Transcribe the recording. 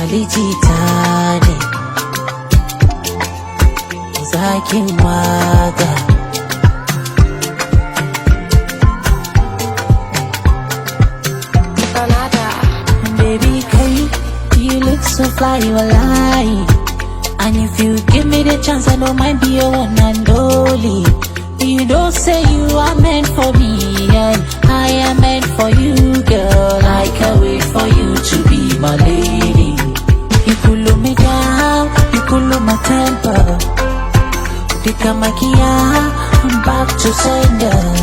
alijitane zakin waka. Baby, hey, you look so fly, you a lie. And if you give me the chance, I don't mind be your one and only. You don't say you are meant for me, and I am meant for you, girl. I can't wait for you to be my lady. You cool me down, you cool my temper. Dika makia, I'm back to sender.